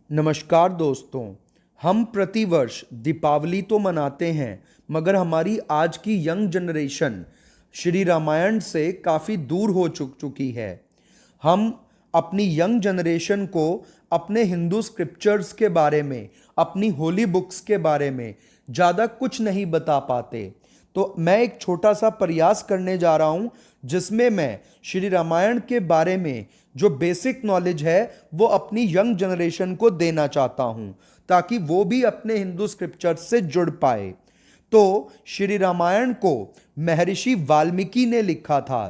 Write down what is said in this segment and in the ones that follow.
नमस्कार दोस्तों। हम प्रतिवर्ष दीपावली तो मनाते हैं, मगर हमारी आज की यंग जनरेशन श्री रामायण से काफ़ी दूर हो चुकी है। हम अपनी यंग जनरेशन को अपने हिंदू स्क्रिप्चर्स के बारे में, अपनी होली बुक्स के बारे में ज़्यादा कुछ नहीं बता पाते। तो मैं एक छोटा सा प्रयास करने जा रहा हूँ, जिसमें मैं श्री रामायण के बारे में जो बेसिक नॉलेज है वो अपनी यंग जनरेशन को देना चाहता हूँ, ताकि वो भी अपने हिंदू स्क्रिप्चर्स से जुड़ पाए। तो श्री रामायण को महर्षि वाल्मीकि ने लिखा था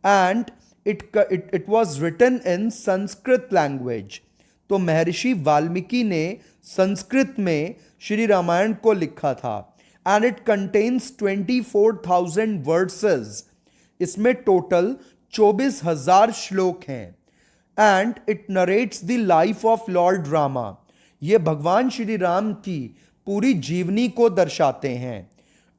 and it was written in Sanskrit language. तो महर्षि वाल्मीकि ने संस्कृत में श्री रामायण को लिखा था एंड इट कंटेन्स 24,000 वर्सेस। इसमें टोटल 24,000 श्लोक हैं and it narrates the life of Lord Rama. ये भगवान श्री राम की पूरी जीवनी को दर्शाते हैं।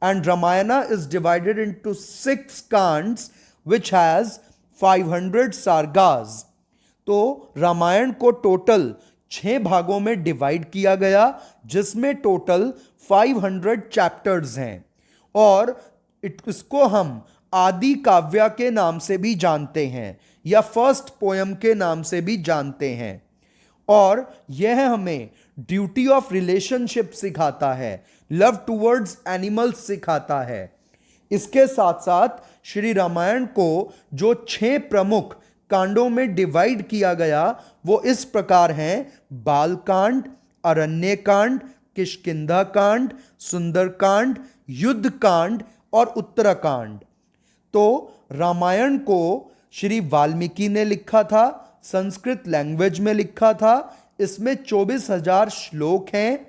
And Ramayana is divided into 6 kands which has 500 sargas. तो रामायण को टोटल 6 भागों में डिवाइड किया गया, जिसमें टोटल 500 चैप्टर्स हैं। और इसको हम आदि काव्य के नाम से भी जानते हैं या फर्स्ट पोयम के नाम से भी जानते हैं। और यह हमें ड्यूटी ऑफ रिलेशनशिप सिखाता है, लव टुवर्ड्स एनिमल्स सिखाता है। इसके साथ साथ श्री रामायण को जो 6 प्रमुख कांडों में डिवाइड किया गया वो इस प्रकार हैं: बालकांड, अरण्य कांड, किष्किंधा कांड, सुंदरकांड, युद्ध कांड और उत्तराकांड। तो रामायण को श्री वाल्मीकि ने लिखा था, संस्कृत लैंग्वेज में लिखा था। इसमें 24,000 श्लोक हैं,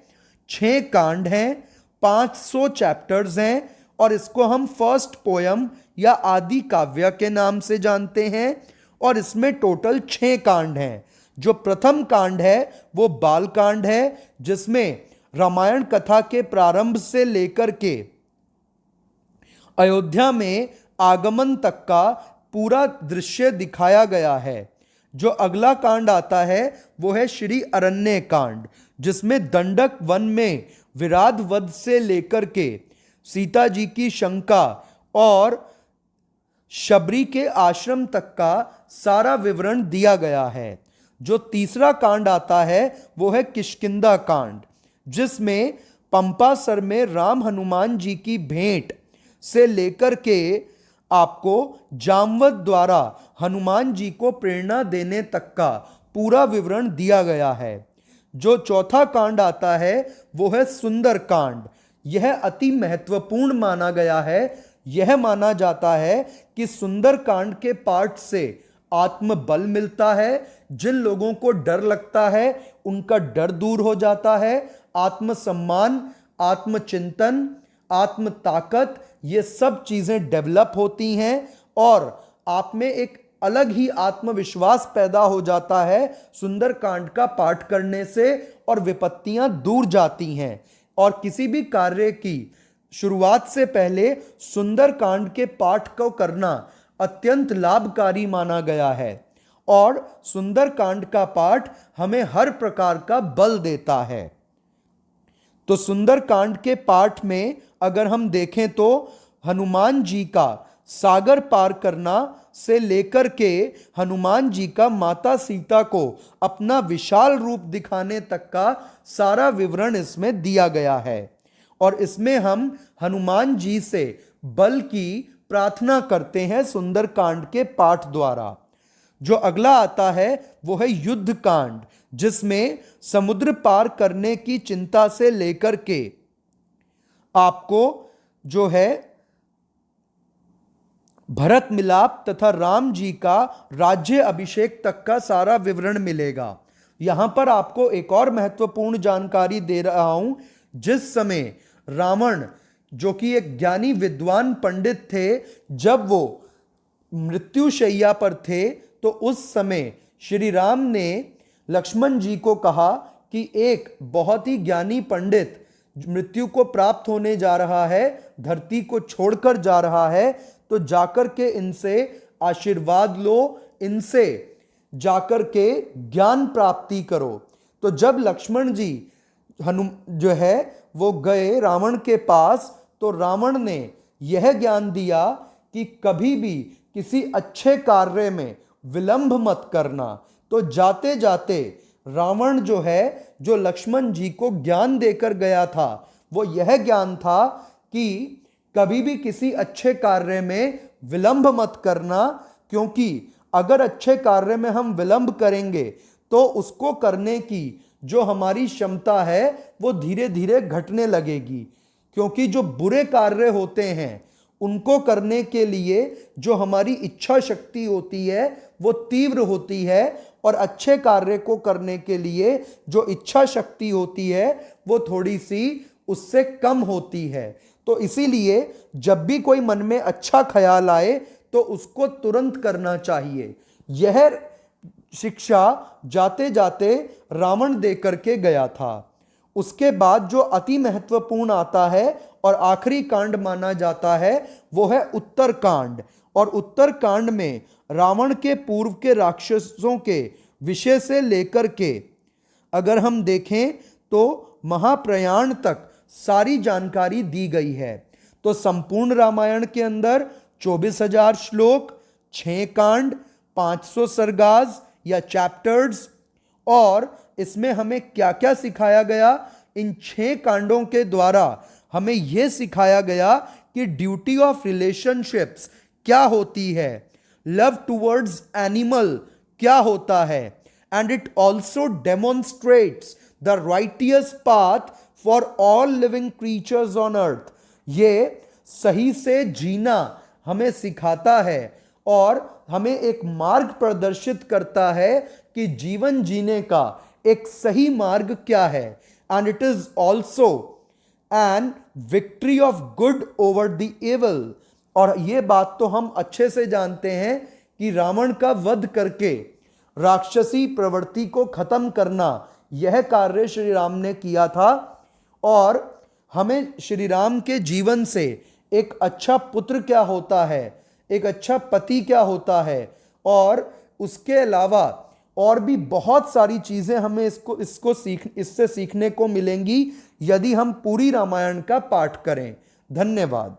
6 कांड हैं, 500 चैप्टर्स हैं और इसको हम फर्स्ट पोयम या आदि काव्य के नाम से जानते हैं। और इसमें टोटल 6 कांड हैं। जो प्रथम कांड है वो बाल कांड है, जिसमें रामायण कथा के प्रारंभ से लेकर के अयोध्या में आगमन तक का पूरा दृश्य दिखाया गया है। जो अगला कांड आता है वो है श्री अरण्य कांड, जिसमें दंडक वन में विराध वध से लेकर के सीता जी की शंका और शबरी के आश्रम तक का सारा विवरण दिया गया है। जो तीसरा कांड आता है वो है किष्किंधा कांड, जिसमें पंपासर में राम हनुमान जी की भेंट से लेकर के आपको जामवत द्वारा हनुमान जी को प्रेरणा देने तक का पूरा विवरण दिया गया है। जो चौथा कांड आता है वो है सुंदर कांड। यह अति महत्वपूर्ण माना गया है। यह माना जाता है कि सुंदर कांड के पाठ से आत्मबल मिलता है। जिन लोगों को डर लगता है उनका डर दूर हो जाता है। आत्मसम्मान, आत्मचिंतन, आत्म ताकत, ये सब चीजें डेवलप होती हैं और आप में एक अलग ही आत्मविश्वास पैदा हो जाता है सुंदर कांड का पाठ करने से, और विपत्तियां दूर जाती हैं। और किसी भी कार्य की शुरुआत से पहले सुंदर कांड के पाठ को करना अत्यंत लाभकारी माना गया है। और सुंदर कांड का पाठ हमें हर प्रकार का बल देता है। तो सुंदर कांड के पाठ में अगर हम देखें तो हनुमान जी का सागर पार करना से लेकर के हनुमान जी का माता सीता को अपना विशाल रूप दिखाने तक का सारा विवरण इसमें दिया गया है। और इसमें हम हनुमान जी से बल की प्रार्थना करते हैं सुंदर कांड के पाठ द्वारा। जो अगला आता है वो है युद्ध कांड, जिसमें समुद्र पार करने की चिंता से लेकर के आपको जो है भरत मिलाप तथा राम जी का राज्य अभिषेक तक का सारा विवरण मिलेगा। यहां पर आपको एक और महत्वपूर्ण जानकारी दे रहा हूं। जिस समय रावण, जो कि एक ज्ञानी विद्वान पंडित थे, जब वो मृत्युशैया पर थे, तो उस समय श्री राम ने लक्ष्मण जी को कहा कि एक बहुत ही ज्ञानी पंडित मृत्यु को प्राप्त होने जा रहा है, धरती को छोड़कर जा रहा है, तो जाकर के इनसे आशीर्वाद लो, इनसे जाकर के ज्ञान प्राप्ति करो। तो जब लक्ष्मण जी जो है वो गए रावण के पास, तो रावण ने यह ज्ञान दिया कि कभी भी किसी अच्छे कार्य में विलंब मत करना। तो जाते जाते रावण जो है, जो लक्ष्मण जी को ज्ञान देकर गया था, वो यह ज्ञान था कि कभी भी किसी अच्छे कार्य में विलंब मत करना, क्योंकि अगर अच्छे कार्य में हम विलंब करेंगे तो उसको करने की जो हमारी क्षमता है वो धीरे धीरे घटने लगेगी। क्योंकि जो बुरे कार्य होते हैं उनको करने के लिए जो हमारी इच्छा शक्ति होती है वो तीव्र होती है, और अच्छे कार्य को करने के लिए जो इच्छा शक्ति होती है वो थोड़ी सी उससे कम होती है। तो इसीलिए जब भी कोई मन में अच्छा ख्याल आए तो उसको तुरंत करना चाहिए। यह शिक्षा जाते जाते रावण दे करके गया था। उसके बाद जो अति महत्वपूर्ण आता है और आखिरी कांड माना जाता है वो है उत्तर कांड। और उत्तर कांड में रावण के पूर्व के राक्षसों के विषय से लेकर के अगर हम देखें तो महाप्रयाण तक सारी जानकारी दी गई है। तो संपूर्ण रामायण के अंदर 24,000 श्लोक, 6 कांड, 500 सर्गाज या चैप्टर्स, और इसमें हमें क्या क्या सिखाया गया। इन 6 कांडों के द्वारा हमें यह सिखाया गया कि ड्यूटी ऑफ रिलेशनशिप्स क्या होती है, लव टुवर्ड्स एनिमल क्या होता है, and it also demonstrates the righteous path for all living creatures on earth. ये सही से जीना हमें सिखाता है और हमें एक मार्ग प्रदर्शित करता है कि जीवन जीने का एक सही मार्ग क्या है। And it is also an victory of good over the evil. और ये बात तो हम अच्छे से जानते हैं कि रावण का वध करके राक्षसी प्रवृत्ति को खत्म करना, यह कार्य श्री राम ने किया था। और हमें श्री राम के जीवन से एक अच्छा पुत्र क्या होता है, एक अच्छा पति क्या होता है, और उसके अलावा और भी बहुत सारी चीजें हमें इससे सीखने को मिलेंगी यदि हम पूरी रामायण का पाठ करें। धन्यवाद।